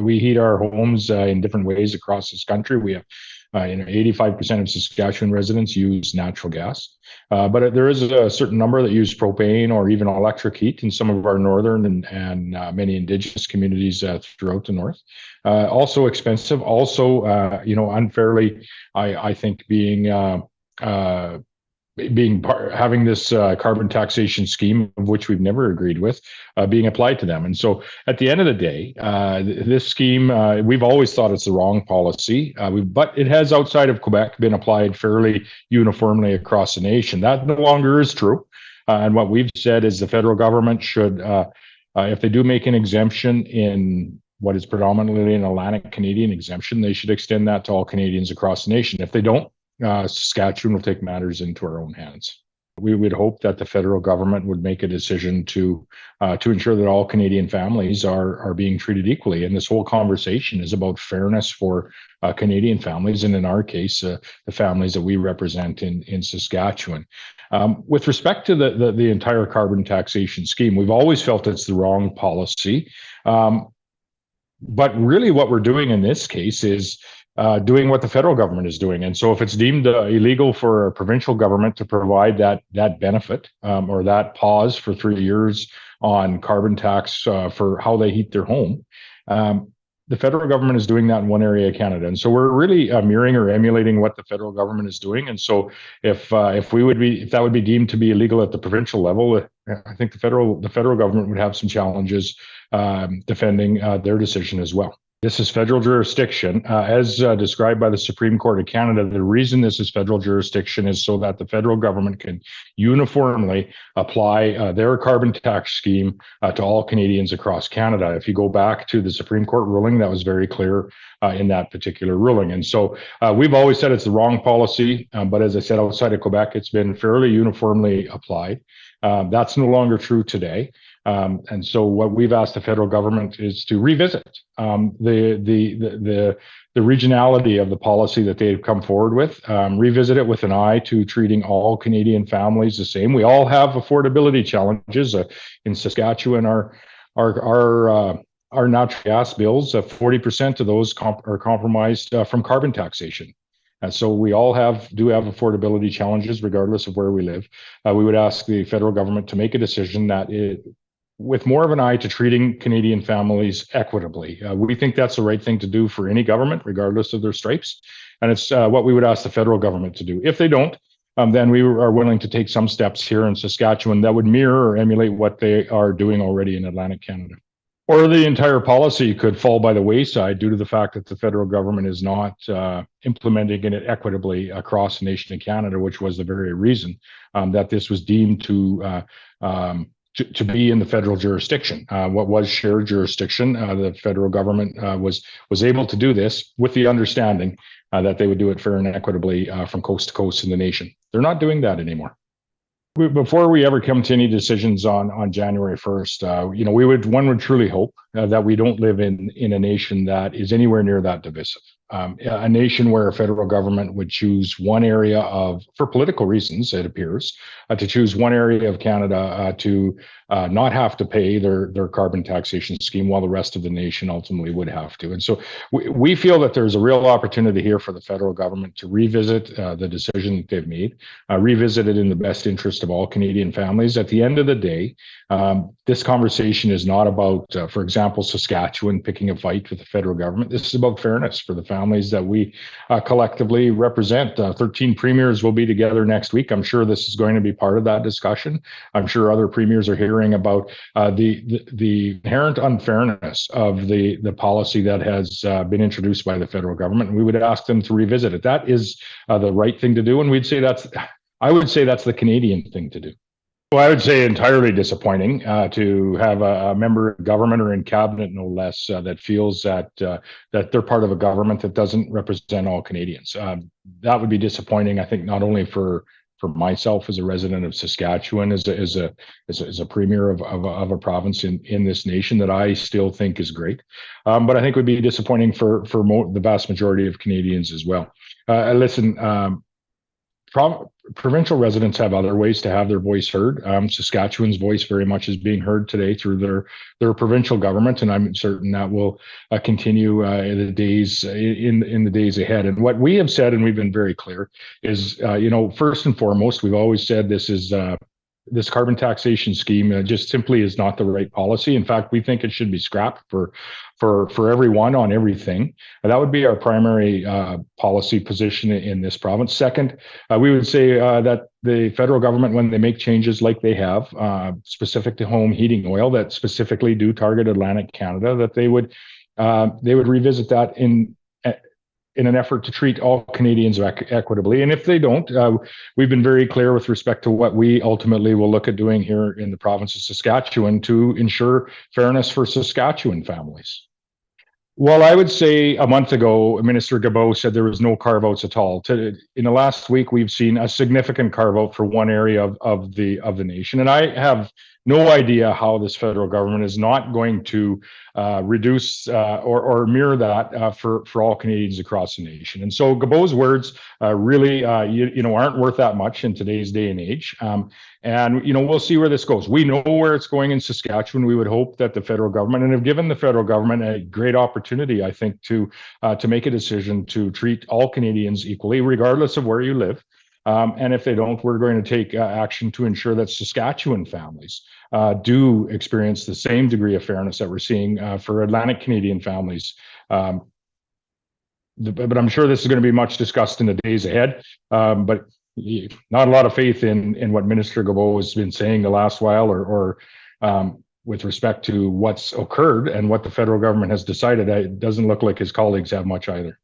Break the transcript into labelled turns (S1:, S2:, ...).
S1: We heat our homes in different ways across this country. We have 85% of Saskatchewan residents use natural gas, but there is a certain number that use propane or even electric heat in some of our northern and many Indigenous communities throughout the north. Also expensive, also unfairly, I think having this carbon taxation scheme, of which we've never agreed with, being applied to them. And so at the end of the day, this scheme, we've always thought it's the wrong policy, but it has, outside of Quebec, been applied fairly uniformly across the nation. That no longer is true. And what we've said is the federal government should, if they do make an exemption in what is predominantly an Atlantic Canadian exemption, they should extend that to all Canadians across the nation. If they don't, Saskatchewan will take matters into our own hands. We would hope that the federal government would make a decision to ensure that all Canadian families are being treated equally. And this whole conversation is about fairness for Canadian families, and in our case, the families that we represent in Saskatchewan. With respect to the entire carbon taxation scheme, we've always felt it's the wrong policy. But really, what we're doing in this case is doing what the federal government is doing. And so if it's deemed illegal for a provincial government to provide that benefit or that pause for 3 years on carbon tax for how they heat their home, the federal government is doing that in one area of Canada. And so we're really mirroring or emulating what the federal government is doing. And so if that would be deemed to be illegal at the provincial level, I think the federal government would have some challenges defending their decision as well. This is federal jurisdiction. As described by the Supreme Court of Canada, the reason this is federal jurisdiction is so that the federal government can uniformly apply their carbon tax scheme to all Canadians across Canada. If you go back to the Supreme Court ruling, that was very clear in that particular ruling. And so we've always said it's the wrong policy, but as I said, outside of Quebec, it's been fairly uniformly applied. That's no longer true today. And so what we've asked the federal government is to revisit the regionality of the policy that they've come forward with, revisit it with an eye to treating all Canadian families the same. We all have affordability challenges. In Saskatchewan, our natural gas bills, 40% of those are compromised from carbon taxation. And so we all do have affordability challenges regardless of where we live. We would ask the federal government to make a decision that with more of an eye to treating Canadian families equitably. We think that's the right thing to do for any government, regardless of their stripes. And it's what we would ask the federal government to do. If they don't, then we are willing to take some steps here in Saskatchewan that would mirror or emulate what they are doing already in Atlantic Canada. Or the entire policy could fall by the wayside due to the fact that the federal government is not implementing it equitably across the nation of Canada, which was the very reason that this was deemed to be in the federal jurisdiction. What was shared jurisdiction, the federal government was able to do this with the understanding that they would do it fair and equitably from coast to coast in the nation. They're not doing that anymore. Before we ever come to any decisions on January 1st, one would truly hope that we don't live in a nation that is anywhere near that divisive. A nation where a federal government would choose one area for political reasons, it appears, to choose one area of Canada to not have to pay their carbon taxation scheme while the rest of the nation ultimately would have to. And so we feel that there's a real opportunity here for the federal government to revisit the decision that they've made, revisit it in the best interest of all Canadian families. At the end of the day, this conversation is not about, for example, Saskatchewan picking a fight with the federal government. This is about fairness for the families that we collectively represent. 13 premiers will be together next week. I'm sure this is going to be part of that discussion. I'm sure other premiers are hearing about the inherent unfairness of the policy that has been introduced by the federal government. And we would ask them to revisit it. That is the right thing to do. And I would say that's the Canadian thing to do. Well, I would say entirely disappointing to have a member of government or in cabinet, no less, that feels that they're part of a government that doesn't represent all Canadians. That would be disappointing, I think, not only for myself as a resident of Saskatchewan, as a premier of a province in this nation that I still think is great, but I think it would be disappointing for the vast majority of Canadians as well. Listen. provincial residents have other ways to have their voice heard. Saskatchewan's voice very much is being heard today through their provincial government, and I'm certain that will continue in the days ahead. And what we have said, and we've been very clear, is first and foremost, we've always said this carbon taxation scheme just simply is not the right policy. In fact, we think it should be scrapped for everyone on everything. That would be our primary policy position in this province. Second, we would say that the federal government, when they make changes like they have, specific to home heating oil that specifically do target Atlantic Canada, that they would revisit that in an effort to treat all Canadians equitably. And if they don't, we've been very clear with respect to what we ultimately will look at doing here in the province of Saskatchewan to ensure fairness for Saskatchewan families. Well, I would say a month ago, Minister Guilbeault said there was no carve-outs at all. In the last week, we've seen a significant carve-out for one area of the nation, and I have no idea how this federal government is not going to reduce or mirror that for all Canadians across the nation. And so Guilbeault's words really aren't worth that much in today's day and age. And we'll see where this goes. We know where it's going in Saskatchewan. We would hope that the federal government, and have given the federal government a great opportunity, I think, to make a decision to treat all Canadians equally, regardless of where you live. And if they don't, we're going to take action to ensure that Saskatchewan families do experience the same degree of fairness that we're seeing for Atlantic Canadian families. But I'm sure this is going to be much discussed in the days ahead. But not a lot of faith in what Minister Guilbeault has been saying the last while, or with respect to what's occurred and what the federal government has decided. It doesn't look like his colleagues have much either.